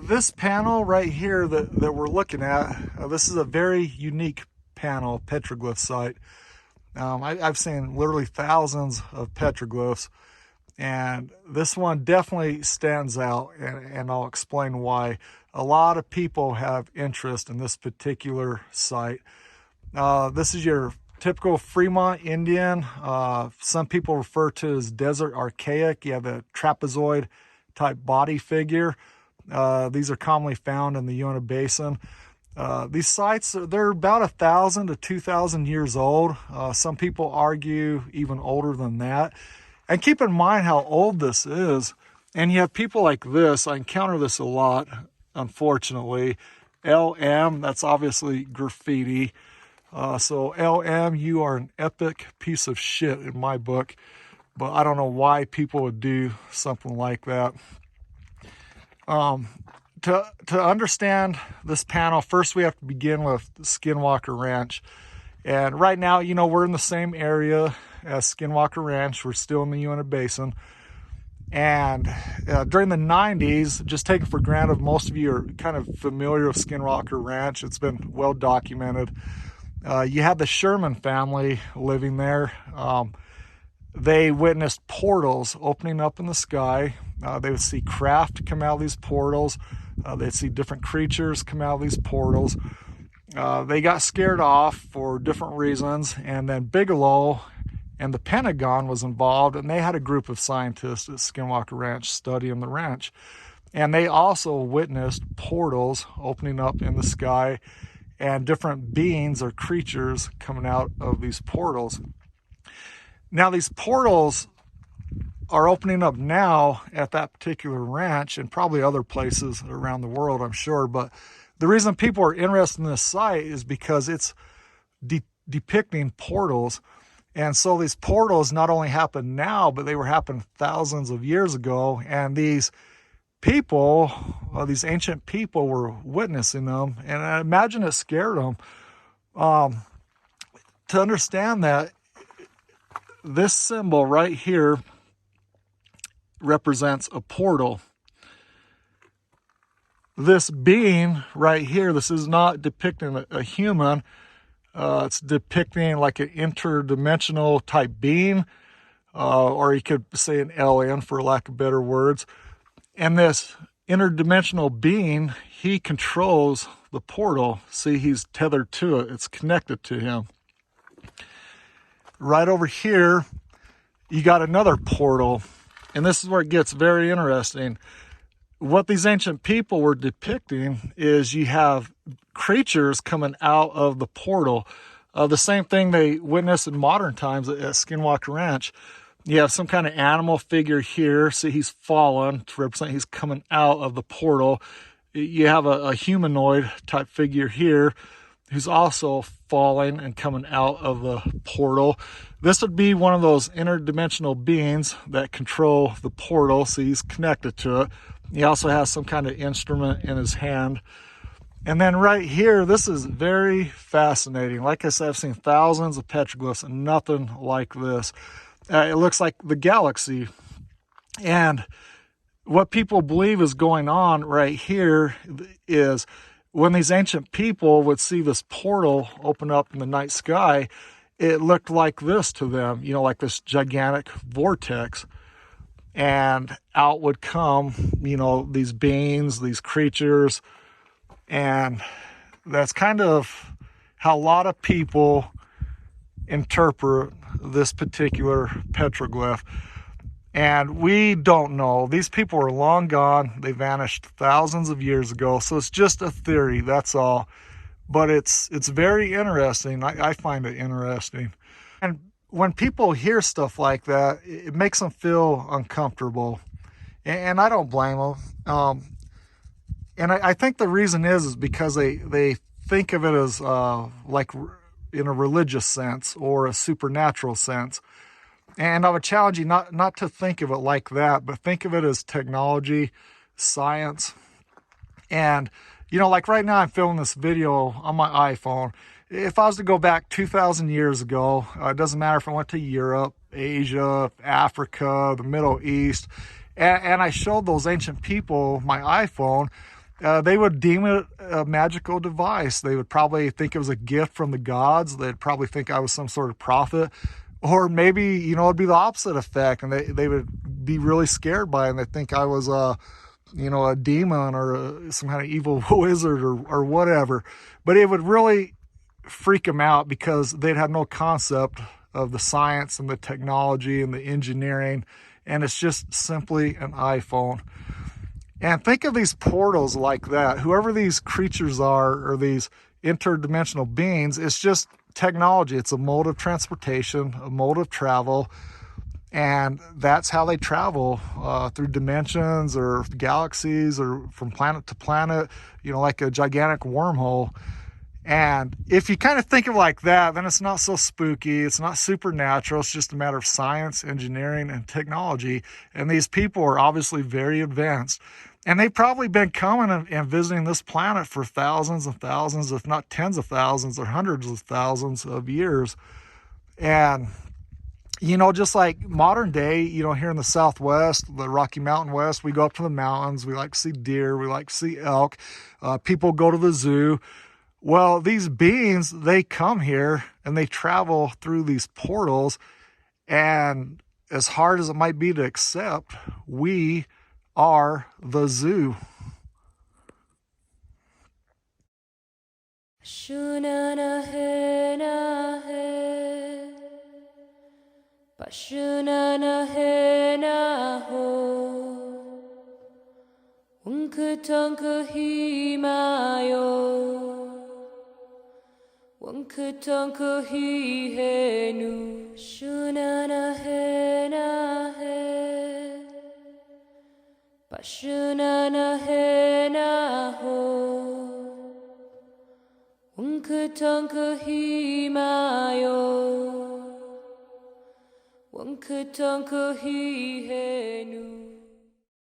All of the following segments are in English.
this panel right here that we're looking at, this is a very unique panel, petroglyph site. I've seen literally thousands of petroglyphs, and this one definitely stands out, and I'll explain why. A lot of people have interest in this particular site. This is your typical Fremont Indian. Some people refer to it as desert archaic. You have the trapezoid type body figure. These are commonly found in the Uinta Basin. These sites, they're about 1,000 to 2,000 years old. Some people argue even older than that. And keep in mind how old this is. And you have people like this. I encounter this a lot, unfortunately. LM, that's obviously graffiti. So LM, you are an epic piece of shit in my book. But I don't know why people would do something like that. To understand this panel, first we have to begin with Skinwalker Ranch. And right now, you know, we're in the same area as Skinwalker Ranch. We're still in the Uinta Basin. And during the 90s, just take it for granted, most of you are kind of familiar with Skinwalker Ranch. It's been well documented. You had the Sherman family living there. They witnessed portals opening up in the sky. They would see craft come out of these portals. They'd see different creatures come out of these portals. They got scared off for different reasons, and then Bigelow and the Pentagon was involved, and they had a group of scientists at Skinwalker Ranch studying the ranch. And they also witnessed portals opening up in the sky and different beings or creatures coming out of these portals. Now, these portals are opening up now at that particular ranch and probably other places around the world, I'm sure. But the reason people are interested in this site is because it's depicting portals. And so these portals not only happen now, but they were happening thousands of years ago. And these people, these ancient people, were witnessing them. And I imagine it scared them. To understand that, this symbol right here represents a portal. This being right here, this is not depicting a human. It's depicting like an interdimensional type being, or you could say an alien for lack of better words. And this interdimensional being, he controls the portal. See, he's tethered to it. It's connected to him. Right over here, you got another portal. And this is where it gets very interesting. What these ancient people were depicting is you have creatures coming out of the portal. The same thing they witness in modern times at Skinwalker Ranch. You have some kind of animal figure here. See, he's fallen to represent he's coming out of the portal. You have a humanoid type figure here who's also falling and coming out of the portal. This would be one of those interdimensional beings that control the portal. See, he's connected to it. He also has some kind of instrument in his hand. And then right here, this is very fascinating. Like I said, I've seen thousands of petroglyphs and nothing like this. It looks like the galaxy. And what people believe is going on right here is when these ancient people would see this portal open up in the night sky, it looked like this to them, you know, like this gigantic vortex. And out would come, you know, these beings, these creatures. And that's kind of how a lot of people interpret this particular petroglyph. And we don't know. These people are long gone. They vanished thousands of years ago. So it's just a theory, that's all. But it's very interesting. I find it interesting. And when people hear stuff like that, it makes them feel uncomfortable. And I don't blame them. And I think the reason is because they think of it as like in a religious sense or a supernatural sense. And I would challenge you not to think of it like that, but think of it as technology, science. And, you know, like right now I'm filming this video on my iPhone. If I was to go back 2,000 years ago, it doesn't matter if I went to Europe, Asia, Africa, the Middle East, and I showed those ancient people my iPhone, they would deem it a magical device. They would probably think it was a gift from the gods. They'd probably think I was some sort of prophet. Or maybe, it'd be the opposite effect, and they would be really scared by it, and they'd think I was a demon or some kind of evil wizard or whatever. But it would really freak them out because they'd have no concept of the science and the technology and the engineering, and it's just simply an iPhone. And think of these portals like that. Whoever these creatures are, or these interdimensional beings, it's just technology. It's a mode of transportation, a mode of travel, and that's how they travel through dimensions or galaxies or from planet to planet, like a gigantic wormhole. And if you kind of think of it like that, then it's not so spooky. It's not supernatural. It's just a matter of science, engineering, and technology. And these people are obviously very advanced. And they've probably been coming and visiting this planet for thousands and thousands, if not tens of thousands or hundreds of thousands of years. And, just like modern day, here in the Southwest, the Rocky Mountain West, we go up to the mountains. We like to see deer. We like to see elk. People go to the zoo. Well, these beings, they come here and they travel through these portals. And as hard as it might be to accept, we are the zoo. Pashunana hena ho Unkatanka himayo Unkatanka hi henu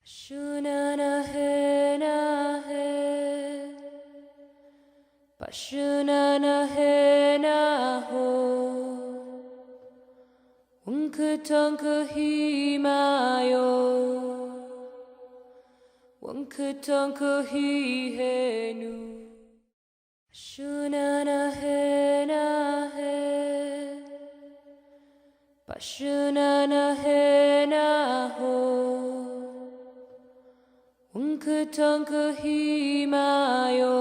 Pashunana hena he Pashunana hena ho Unkatanka himayo Wankatanka hi henu Pashunana hena he Pashunana hena ho Wankatanka himayo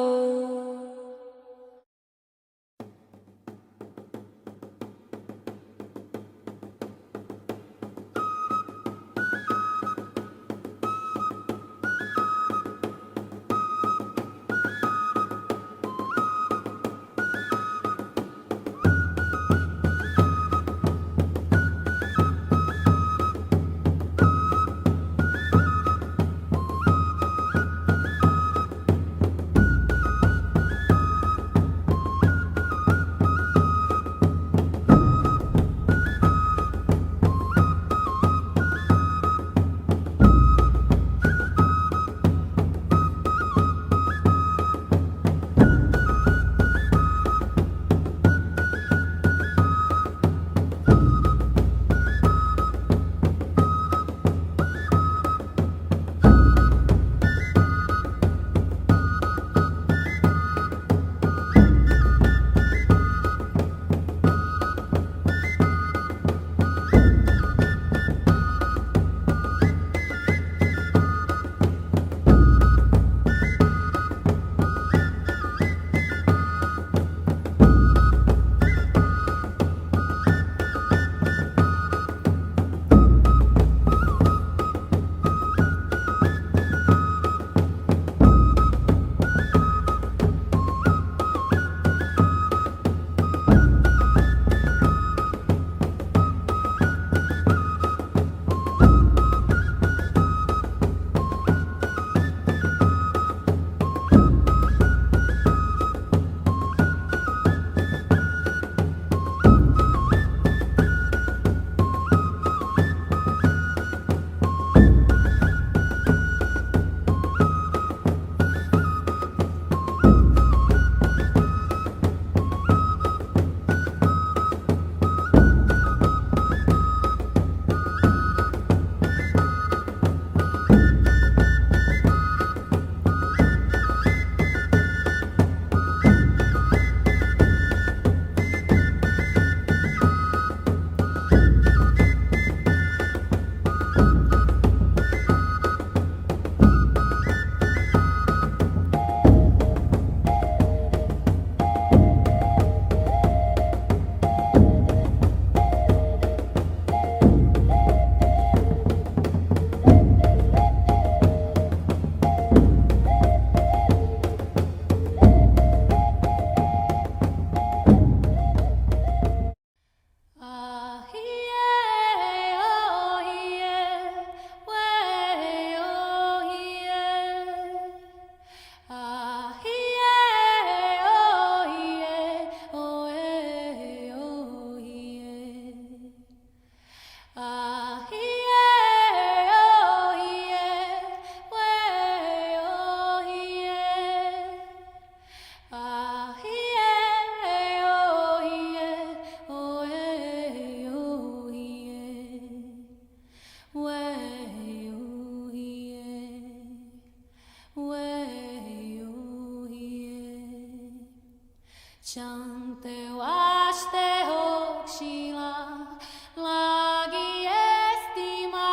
Chante waste oxila lagi estima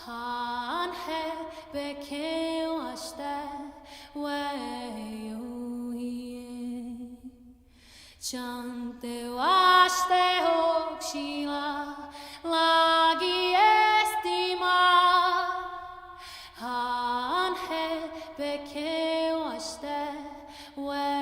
han he beke waste weyohie Chante waste oxila lagi estima han he beke waste we